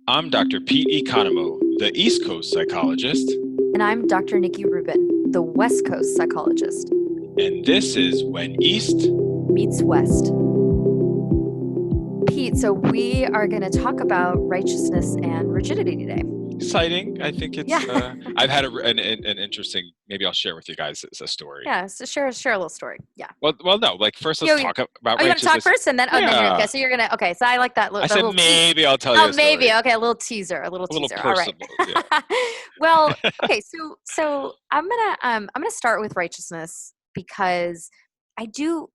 I'm Dr. Pete Economo, the East Coast psychologist, And I'm Dr. Nikki Rubin, the West Coast psychologist. and this is When East Meets West. Pete, so we are going to talk about righteousness and rigidity today. Exciting. I think it's. Yeah. I've had an interesting. Maybe I'll share with you guys as a story. Yeah, so share a little story. Yeah. Well, no. Like first, let's talk about Oh, you want to talk righteousness. first, and then you're okay. Yeah. So you're gonna okay. So I like that. I That said little maybe I'll tell you oh, a maybe story. okay. A little teaser. A little A little teaser. All right. personal. Yeah. Well, okay. So I'm gonna start with righteousness because I do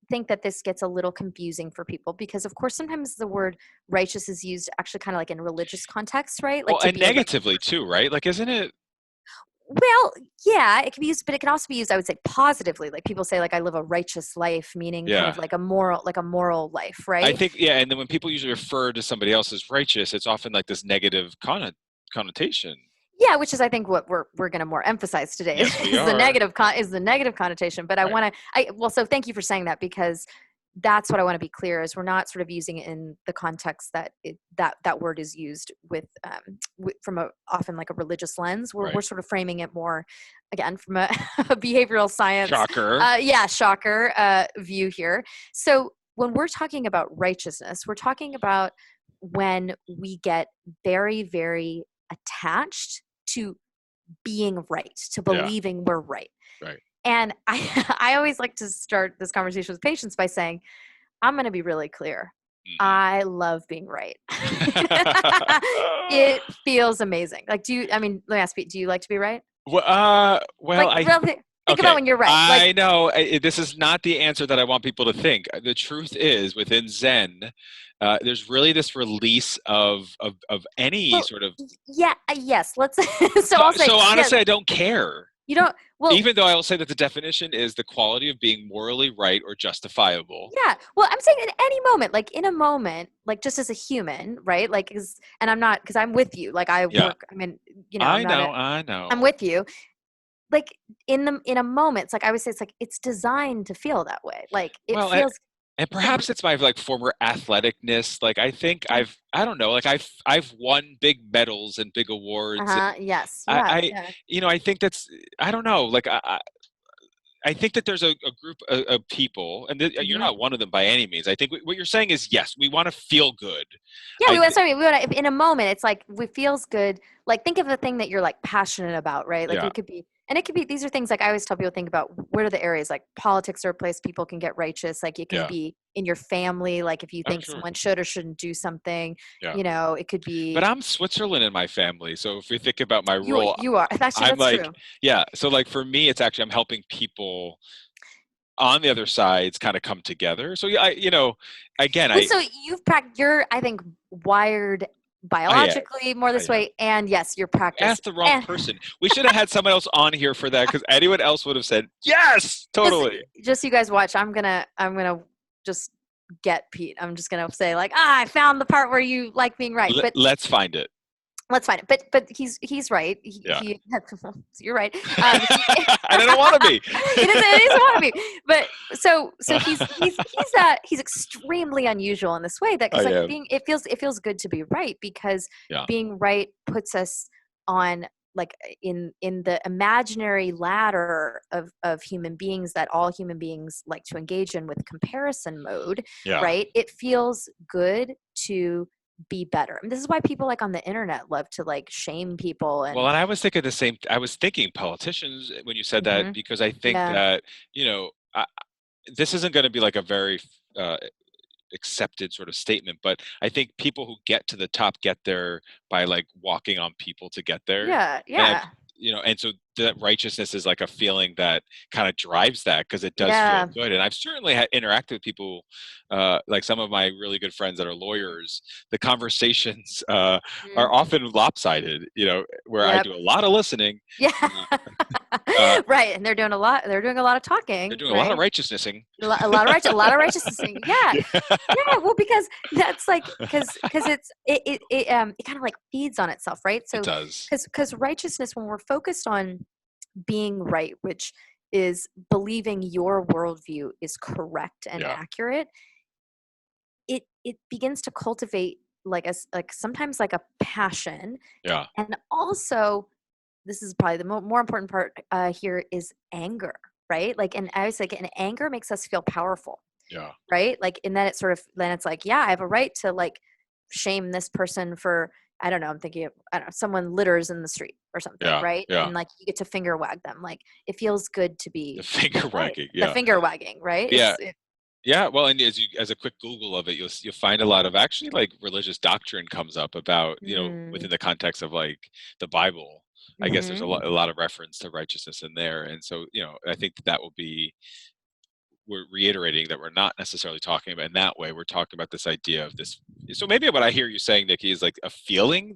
think that this gets a little confusing for people because of course sometimes the word righteous is used actually kind of like in religious context, right? Like Well, to and be a negatively too, right? Like, isn't it? well, yeah, it can be used, but it can also be used, I would say, positively. Like people say, like I live a righteous life, meaning kind Yeah. of like a moral life, I right? think and then when people usually refer to somebody else as righteous, it's often like this negative connotation. Yeah, which is I think what we're going to more emphasize today Yes, we is the are. negative connotation. But I Right. want to, well, so thank you for saying that because that's what I want to be clear is we're not sort of using it in the context that that word is used with, from a often like a religious lens. We're Right. sort of framing it more again from a, a behavioral science, Shocker. shocker view here. So when we're talking about righteousness, we're talking about when we get very, very attached to being right, to Yeah. believing we're right. Right. And I always like to start this conversation with patients by saying, I'm going to be really clear. I love being right. It feels amazing. Like, let me ask you, do you like to be right? Well, Like, really, think about okay. when you're right. Like, I know this is not the answer that I want people to think. The truth is, within Zen, there's really this release of any well, sort of. yeah, yes. Let's, so So, I'll say, so yes, honestly, I don't care. you don't, well, Even though I will say that the definition is the quality of being morally right or justifiable. yeah. Well, I'm saying in any moment, like in a moment, like just as a human, right? Like, and I'm not, because I'm with you. Like I Yeah, work, I mean, I'm I not know, a, I I'm know. with you. Like in a moment, it's like I would say, it's like it's designed to feel that way. Like it Well, feels and like, perhaps it's my like former athleticness. Like I think I don't know. Like I've won big medals and big awards, uh-huh, and yes, you I, have, I yeah. I think that's I don't know. Like I think that there's a group of people, and you're Hmm. not one of them by any means. I think what you're saying is yes, we want to feel good. Yeah, I sorry, we want to, in a moment, it's like it feels good. Like think of the thing that you're like passionate about, right? Like yeah, it could be, and it could be, these are things like I always tell people think about what are the areas like politics are a place people can get righteous. Like it can yeah. be in your family, like if you Oh think sure, someone should or shouldn't do something, yeah. it could But be I'm Switzerland in my family, so if we think about my you, role, you are actually I'm that's like true. yeah. So like for me, it's actually I'm helping people on the other sides kind of come together. So yeah, again, Well, so you're, I think, wired I am, biologically more I this am. way, and yes, your practice. Asked the wrong And person. We should have had someone else on here for that because anyone else would have said yes, just, totally. just you guys watch. I'm gonna just get Pete. I'm just gonna say like, I found the part where you like being right, but Let's find it. let's find it. But he's right. Yeah. He you're right. And I don't want to be. It is a wannabe. But so he's extremely unusual in this way that I because like am. it feels good to be right because Yeah. being right puts us on like in the imaginary ladder of human beings that all human beings like to engage in with comparison mode, Yeah. right? It feels good to be better. And this is why people like on the internet love to like shame people Well, and and I was thinking the same. I was thinking politicians when you said that mhm, because I think yeah. that you know this isn't going to be like a very uh, accepted sort of statement, but I think people who get to the top get there by like walking on people to get there. Yeah, And yeah, and so that righteousness is like a feeling that kind of drives that because it does feel yeah. good. And I've certainly interacted with people, like some of my really good friends that are lawyers. The conversations are Mhm. often lopsided, where I Yep. do a lot of listening. Yeah. Uh, uh, Right, and they're doing a lot of they're talking, doing a lot of right? righteousnessing. A lot of righteousness. Yeah. Yeah. Yeah, well, because that's like because it kind of like feeds on itself, right? It So does. because righteousness, when we're focused on being right, which is believing your worldview is correct and Yeah. accurate, it begins to cultivate like sometimes like a passion, Yeah. and also this is probably the more important part here is anger, right? Like, and I was like, and anger makes us feel powerful, Yeah. right? Like, and then it's sort of, then it's like, yeah, I have a right to like shame this person for, I don't know, I'm thinking of, I don't know, someone litters in the street or something, Yeah. right? Yeah. And like you get to finger wag them. Like it feels good to The be finger right. wagging. The Yeah. finger wagging, right? Yeah. It's it, Yeah, well, and as a quick Google of it, you'll find a lot of actually like religious doctrine comes up about, mm, within the context of like the Bible. I guess there's mm-hmm. a lot of reference to righteousness in there, and so I think that will be, we're reiterating that we're not necessarily talking about in that way. We're talking about this idea of this. So maybe what I hear you saying, Nikki, is like a feeling.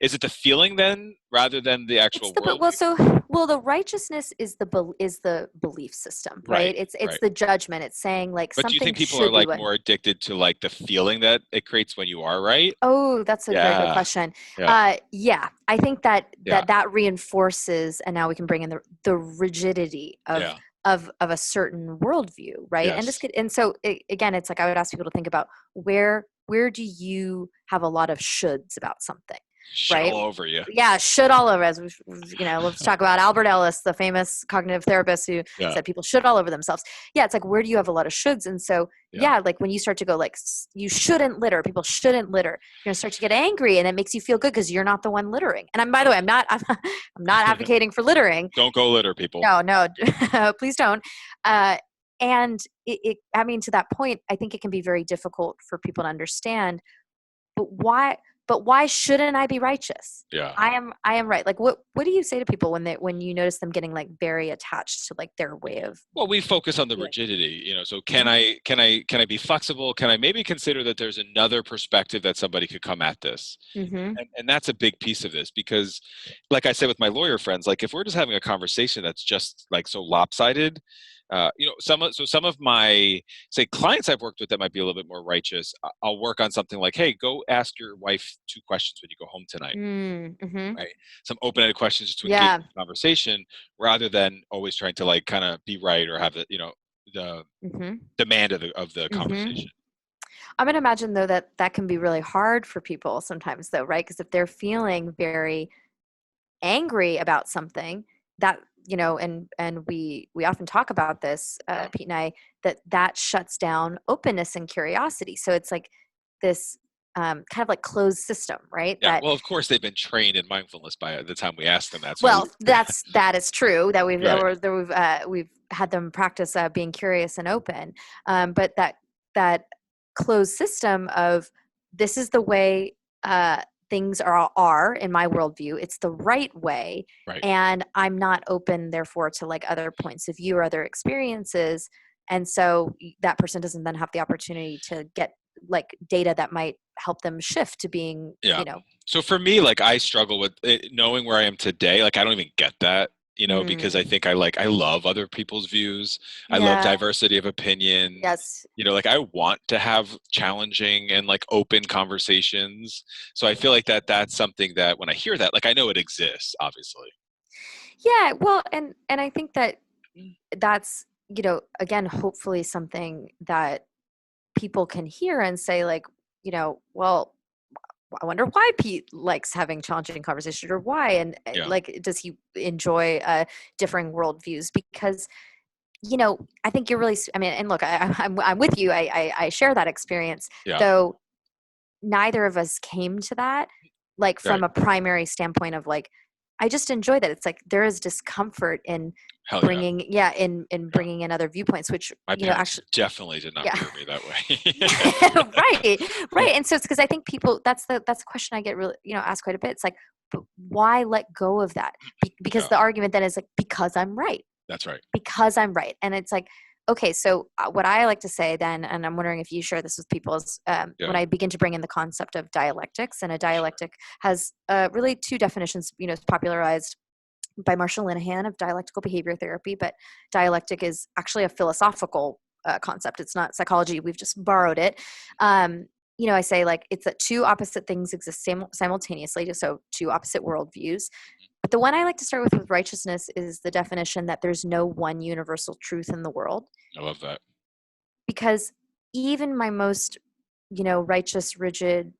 Is it the feeling then, rather than the It's actual the worldview? well, so well, the righteousness is is the belief system, Right, right? It's right. the judgment. It's saying like But do you something think people are should be like what. more addicted to like the feeling that it creates when you are right? Oh, that's a very good Yeah, question. yeah, Yeah, I think that yeah, that reinforces, and now we can bring in the rigidity yeah. of a certain worldview, right? And this Yes. could, and so again, it's like I would ask people to think about where do you have a lot of shoulds about something, Shit right? all over you. Yeah, should all over us. Let's talk about Albert Ellis, the famous cognitive therapist who Yeah, said people should all over themselves. Yeah, it's like where do you have a lot of shoulds? And so yeah. yeah, like when you start to go like you shouldn't litter, people shouldn't litter, you're gonna start to get angry, and it makes you feel good because you're not the one littering. And I'm, by the way, I'm not advocating for littering. Don't go litter, people. No, no, please don't. Uh, and I mean, to that point, I think it can be very difficult for people to understand. But why? But why shouldn't I be righteous? Yeah. I am right. Like, what do you say to people when you notice them getting like very attached to like their way of Well, we focus on the doing? rigidity, so Mhm. can I be flexible? Can I maybe consider that there's another perspective that somebody could come at this? Mhm. And that's a big piece of this because, like I said with my lawyer friends, like if we're just having a conversation that's just like so lopsided, some of my, say, clients I've worked with that might be a little bit more righteous, I'll work on something like, hey, go ask your wife 2 questions when you go home tonight. Mm, mhm. Right, some open-ended questions just to engage Yeah. in the conversation, rather than always trying to like kind of be right or have the Mhm. demand of the Mhm. conversation. I'm gonna imagine though that that can be really hard for people sometimes though, right? Because if they're feeling very angry about something that, and we often talk about this, Yeah. Pete and I, that shuts down openness and curiosity. So it's like this kind of like closed system, right? Yeah, well, of course they've been trained in mindfulness by the time we ask them that, so at Well, least that is true that right. we've had them practice being curious and open, but that closed system of this is the way things are in my worldview. It's the right way, Right. and I'm not open, therefore, to like other points of view or other experiences, and so that person doesn't then have the opportunity to get like data that might help them shift to being, Yeah. So for me, like I struggle with it, knowing where I am today. Like I don't even get that, because I mm, think I love other people's views. I love yeah, diversity of opinion. yes. Like I want to have challenging and like open conversations. So I feel like that's something that when I hear that, like I know it exists, obviously. Yeah, well, and I think that that's, again, hopefully something that people can hear and say like, well, I wonder why Pete likes having challenging conversations, or why, and Yeah. like, does he enjoy differing worldviews? Because I think you're really, I mean, and look, I'm with you. I share that experience, Yeah. though neither of us came to that like Right. from a primary standpoint of like I just enjoy that it's like there is discomfort in Hell yeah. bringing, yeah, in Yeah. bringing in other viewpoints, which My parents actually, definitely did not yeah. rear me that Yeah, way. right, right. And so it's because I think people, that's the question I get really, asked quite a bit. It's like, but why let go of that? Because Yeah, the argument then is like, because I'm right, that's right. because I'm right. And it's like, okay, so what I like to say then, and I'm wondering if you share this with people, is when Yeah. I begin to bring in the concept of dialectics, and a Sure. dialectic has really two definitions, it's popularized by Marshall Linehan of dialectical behavior therapy, but dialectic is actually a philosophical concept. It's not psychology. We've just borrowed it. I say like it's that two opposite things exist simultaneously, so two opposite worldviews. But the one I like to start with righteousness is the definition that there's no one universal truth in the world, I love that. because even my most, righteous, rigid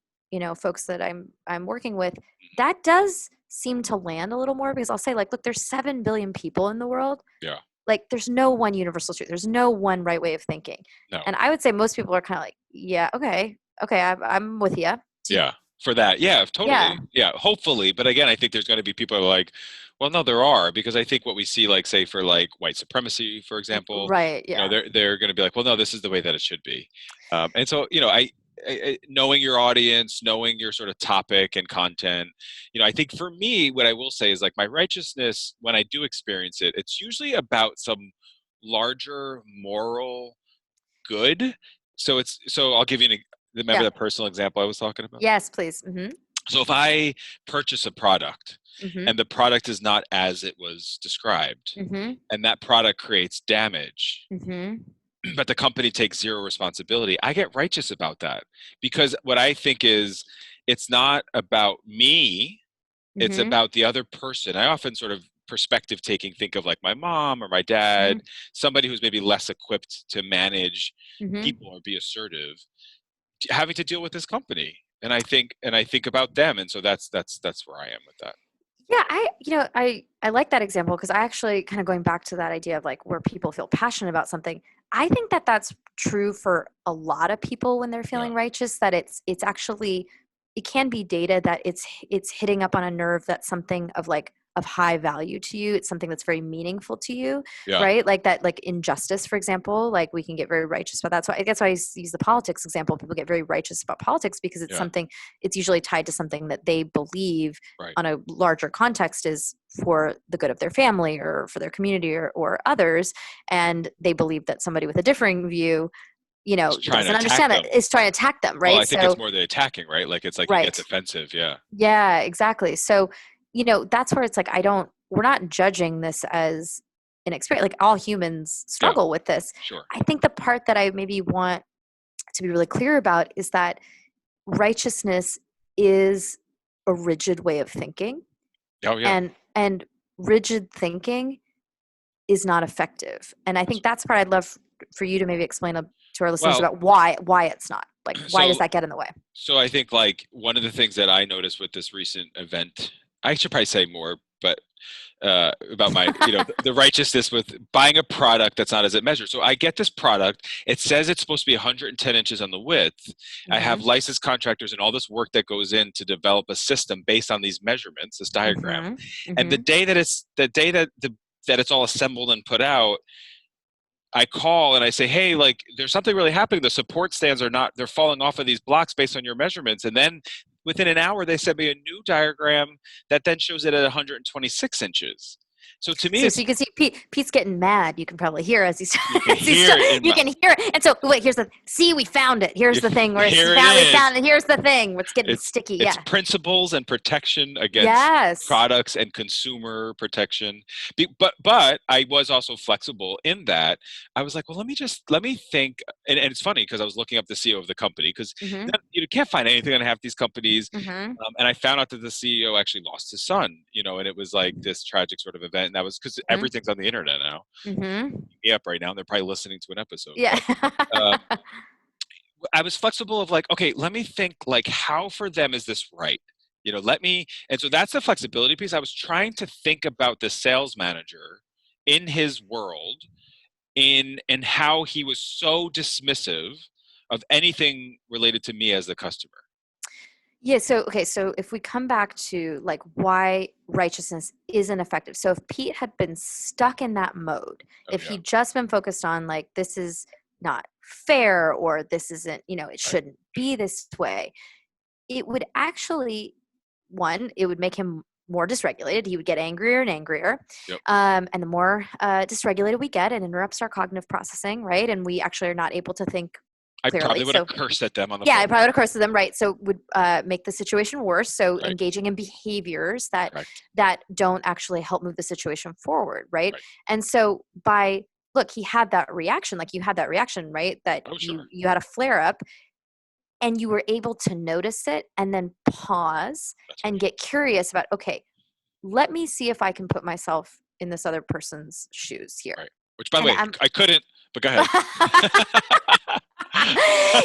folks that I'm working with, that does seem to land a little more, because I'll say, like, look, there's 7 billion people in the world. Yeah. Like, there's no one universal truth. There's no one right way of thinking. No. And I would say most people are kind of like, yeah, okay, I'm with you. Yeah. For that. Yeah, Yeah. totally. Yeah, hopefully. But again, I think there's going to be people who are like, well, no, there are, because I think what we see, like, say for like white supremacy, for example, Right. Yeah. they're going to be like, well, no, this is the way that it should be. And so, knowing your audience, knowing your sort of topic and content, I think for me, what I will say is, like, my righteousness, when I do experience it, it's usually about some larger moral good. So I'll give you remember Yeah. that personal example I was talking about? Yes, please. Mm-hmm. So if I purchase a product Mm-hmm. and the product is not as it was described, Mm-hmm. and that product creates damage, Mm-hmm. but the company takes zero responsibility, I get righteous about that. Because what I think is, it's not about me, it's Mm-hmm. about the other person. I often sort of perspective taking think of like my mom or my dad, somebody who's maybe less equipped to manage Mm-hmm. people or be assertive, having to deal with this company. And I think about them. And so that's where I am with that. Yeah, I like that example, because I actually, kind of going back to that idea of, like, where people feel passionate about something. I think that that's true for a lot of people when they're Yeah. feeling righteous, that it's actually, it can be data that it's hitting up on a nerve that's something of, like, of high value to you. It's something that's very meaningful to you, Yeah. right? Like that, like injustice, for example, like we can get very righteous about that. So that's why I use the politics example. People get very righteous about politics because it's Yeah. something, it's usually tied to something that they believe Right. on a larger context is for the good of their family or for their community or others. And they believe that somebody with a differing view, Just trying to doesn't attack understand them. that, is trying to attack them, Well, right? I think it's So, more the attacking, right? Like, it's like you get right. defensive. Yeah. Yeah, exactly. So, that's where it's like, we're not judging this as an experience. Like, all humans Yeah. struggle with this. Sure. I think the part that I maybe want to be really clear about is that righteousness is a rigid way of thinking, Oh, yeah. and rigid thinking is not effective. And I That's think that's part I'd love for you to maybe explain to our listeners Well, about why it's not. Like, why does so that get in the way? so I think, like, one of the things that I noticed with this recent event, I should probably say more, but about my, the righteousness with buying a product that's not as it measures. So I get this product. It says it's supposed to be 110 inches on the width. I have Mm-hmm. licensed contractors and all this work that goes in to develop a system based on these measurements, this diagram. Mm-hmm. And Mm-hmm. that it's all assembled and put out, I call and I say, hey, like, there's something really happening. The support stands they're falling off of these blocks based on your measurements. And then within an hour, they send me a new diagram that then shows it at 126 inches. So to me, So you can see Pete's getting mad. You can probably hear as he's. you can hear it in You can hear it. And so wait, we found it. Here's the thing where here we it is. found it. Here's the thing where it's getting sticky. It's Yeah. principles and protection against Yes. products and consumer protection. But I was also flexible in that I was like, well, let me think. And it's funny because I was looking up the CEO of the company, because Mm-hmm. you can't find anything on half these companies. Mm-hmm. And I found out that the CEO actually lost his son, and it was like this tragic sort of event. And that was because Mm-hmm. everything's on the internet now. Mm-hmm. Yeah, right now, and they're probably listening to an episode. Yeah. But, I was flexible of like, okay, let me think, like, how for them is this right? And so that's the flexibility piece. I was trying to think about the sales manager in his world, and how he was so dismissive of anything related to me as the customer. Yeah. So, okay. So if we come back to, like, why righteousness isn't effective. So if Pete had been stuck in that mode, if Yeah. he'd just been focused on, like, this is not fair, or this isn't, it Right. shouldn't be this way, it would actually, one, it would make him more dysregulated. He would get angrier and angrier. Yep. And the more dysregulated we get, it interrupts our cognitive processing, right? And we actually are not able to think I clearly. probably would have cursed at them on the Yeah, phone. I probably would have cursed at them, right? So would make the situation worse. So Right. engaging in behaviors that Correct. that don't actually help move the situation forward, right? Right. And so look, he had that reaction, like you had that reaction, right? That Oh, sure. you had a flare up, and you were able to notice it and then pause That's and right. get curious about, okay, let me see if I can put myself in this other person's shoes here. Right. Which, by the And way, I couldn't, but go ahead.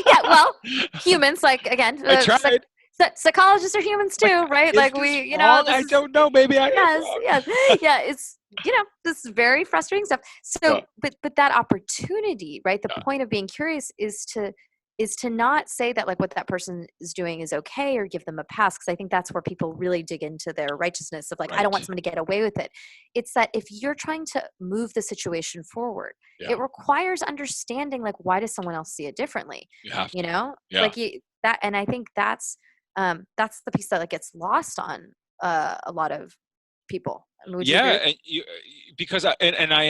Yeah, well, humans, like, again, I tried. Psychologists are humans Like, too, right? is Like this we, wrong? this I is, don't know. Maybe I am yes, wrong. yes, yeah. It's, this is very frustrating stuff. Yeah, So, but that opportunity, right? The yeah, point of being curious is to not say that like what that person is doing is okay or give them a pass, because I think that's where people really dig into their righteousness of like, I don't want right. someone to get away with it. It's that if you're trying to move the situation forward, Yeah, it requires understanding like why does someone else see it differently, you have you to. know Yeah. like that. And I think that's the piece that like gets lost on a lot of people. I mean, would you agree Yeah, with and because and I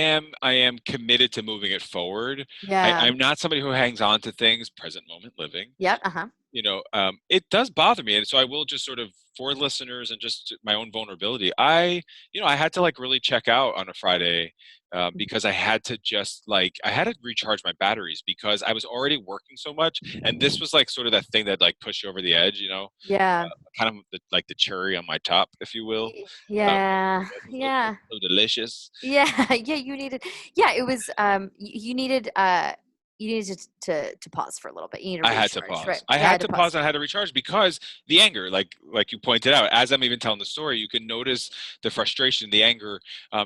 am committed to moving it forward. yeah. I'm not somebody who hangs on to things, present moment living. Yep. Uh-huh. It does bother me, and so I will just sort of, for listeners and just my own vulnerability, I had to like really check out on a Friday, because I had to just like I had to recharge my batteries because I was already working so much, and this was like sort of that thing that like pushed you over the edge, Yeah. kind of like the cherry on my top, if you will. Um, Yeah. so, Yeah. so delicious. Yeah. Yeah. You needed, yeah, it was, you needed to pause for a little bit. You need to I had to recharge, right? pause. I Yeah, I had had to to pause pause. and I had to recharge because the anger, like you pointed out, as I'm even telling the story, you can notice the frustration, the anger.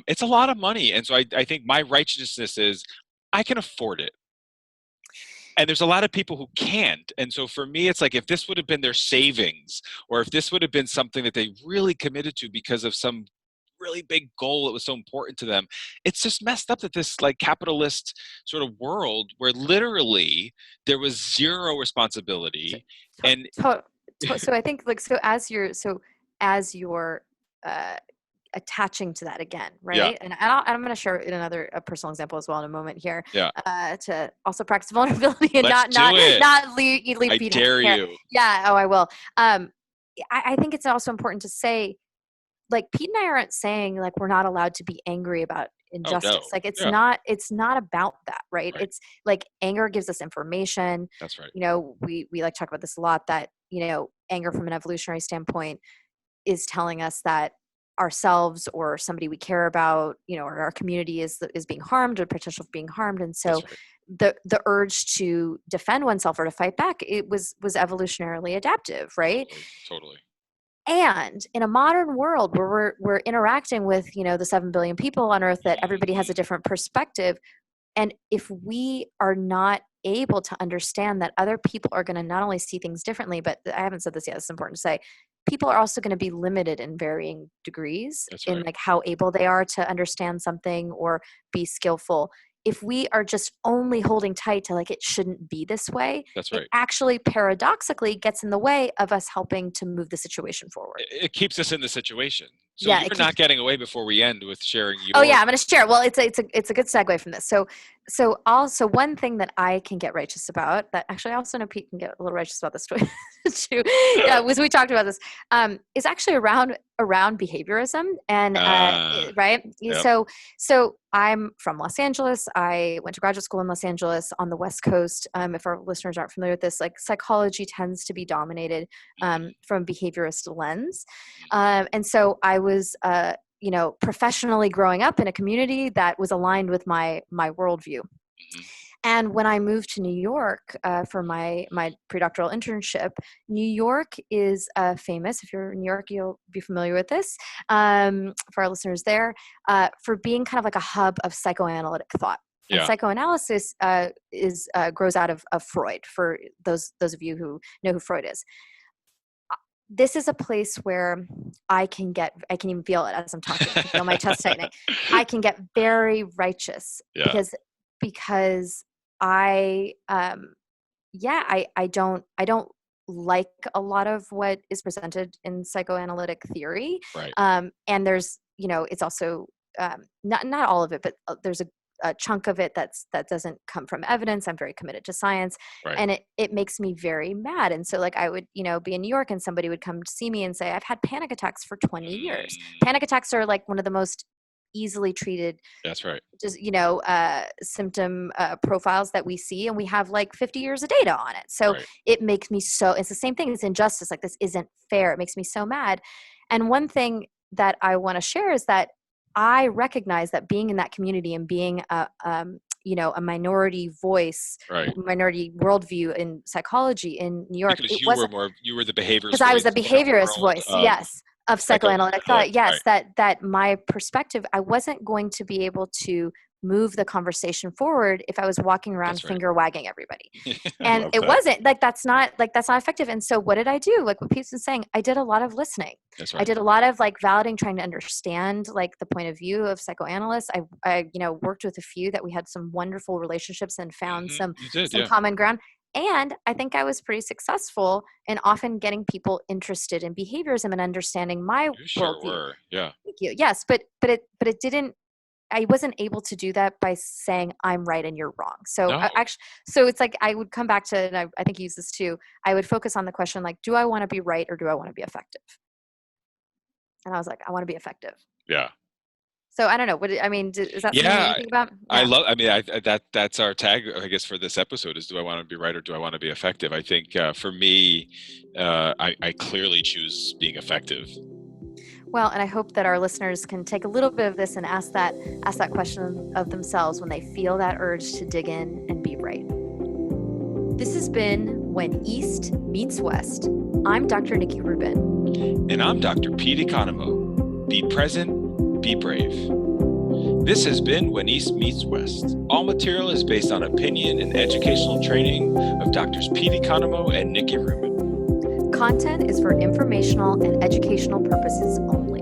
It's a lot of money, and so I think my righteousness is I can afford it, and there's a lot of people who can't. And so for me, it's like if this would have been their savings, or if this would have been something that they really committed to because of some really big goal that was so important to them, it's just messed up that this like capitalist sort of world where literally there was zero So, responsibility. to, And so I think like as you're uh, attaching to that again, yeah, right? And I'm going to share another a personal example as well in a moment here, yeah, to also practice vulnerability and let's not not do it. not leave I feedback dare here. you. Yeah. Oh, I will. I think it's also important to say, like Pete and I aren't saying like we're not allowed to be angry about Oh injustice. no. Like it's Yeah, not about that, right? right. It's like anger gives us information. That's right. We like to talk about this a lot, that anger from an evolutionary standpoint is telling us that ourselves or somebody we care about, or our community is being harmed or potential of being harmed. And so That's right. the urge to defend oneself or to fight back, it was evolutionarily adaptive, right? Totally. Totally. And in a modern world where we're interacting with the 7 billion people on earth, that everybody has a Mhm. different perspective, and if we are not able to understand that other people are going to not only see things differently, but I haven't said this yet, it's important to say, people are also going to be limited in varying degrees That's in right. like how able they are to understand something or be skillful. If we are just only holding tight to like it shouldn't be this way, That's it right. actually paradoxically gets in the way of us helping to move the situation forward. It keeps us in the situation. So Yeah, you're it not keeps. getting away before we end with sharing Oh your. yeah, I'm going to share. Well, it's a good segue from this. So also one thing that I can get righteous about, that actually I also know Pete can get a little righteous about this too. Yeah, was we talked about this, is actually around behaviorism and Ah, right. yep. So I'm from Los Angeles. I went to graduate school in Los Angeles on the West Coast. If our listeners aren't familiar with this, like psychology tends to be dominated Mhm, from a behaviorist lens, mhm, and so I was. Professionally growing up in a community that was aligned with my worldview. mhm. And when I moved to New York for my predoctoral internship, New York is famous. If you're in New York, you'll be familiar with this. For our listeners there, for being kind of like a hub of psychoanalytic thought. And Yeah, psychoanalysis is grows out of Freud. For those of you who know who Freud is, this is a place where I can even feel it as I'm talking. I can feel my chest tightening. I can get very righteous yeah, because I yeah, I don't like a lot of what is presented in psychoanalytic theory. right, And there's, it's also not all of it, but there's a chunk of it that doesn't come from evidence. I'm very committed to science, right. and it makes me very mad. And so like I would, be in New York and somebody would come to see me and say, I've had panic attacks for 20 years. Mm, Panic attacks are like one of the most easily treated that's right, just symptom profiles that we see, and we have like 50 years of data on it. So right. it makes me so, it's the same thing as injustice. Like this isn't fair. It makes me so mad. And one thing that I want to share is that I recognize that being in that community and being a minority voice, Right. minority worldview in psychology in New York. Because It wasn't you were the behaviorist because I was the voice in a behaviorist world voice, of yes, of psychoanalytic psychoanalytic. thought. Yes, Right. that my perspective, I wasn't going to be able to move the conversation forward if I was walking around That's right. finger wagging everybody. I And love it that. wasn't that's not effective. And so what did I do? Like what Pete's been saying, I did a lot of listening. That's I right. did a lot of like validating, trying to understand like the point of view of psychoanalysts. I worked with a few that we had some wonderful relationships and found You did, some yeah. common ground. And I think I was pretty successful in often getting people interested in behaviorism and understanding my You sure worldview. were, yeah. Thank you. Yes, but it didn't. I wasn't able to do that by saying I'm right and you're wrong. So No. so it's like I would come back to, and I think you use this too. I would focus on the question like, do I want to be right or do I want to be effective? And I was like, I want to be effective. Yeah. So I don't know. Is that something that you Yeah. think about? I Yeah. love. I mean, that's our tag, I guess, for this episode is: Do I want to be right or do I want to be effective? I think for me, I clearly choose being effective. Well, and I hope that our listeners can take a little bit of this and ask that question of themselves when they feel that urge to dig in and be right. This has been When East Meets West. I'm Dr. Nikki Rubin. And I'm Dr. Pete Economo. Be present, be brave. This has been When East Meets West. All material is based on opinion and educational training of Drs. Pete Economo and Nikki Rubin. Content is for informational and educational purposes only.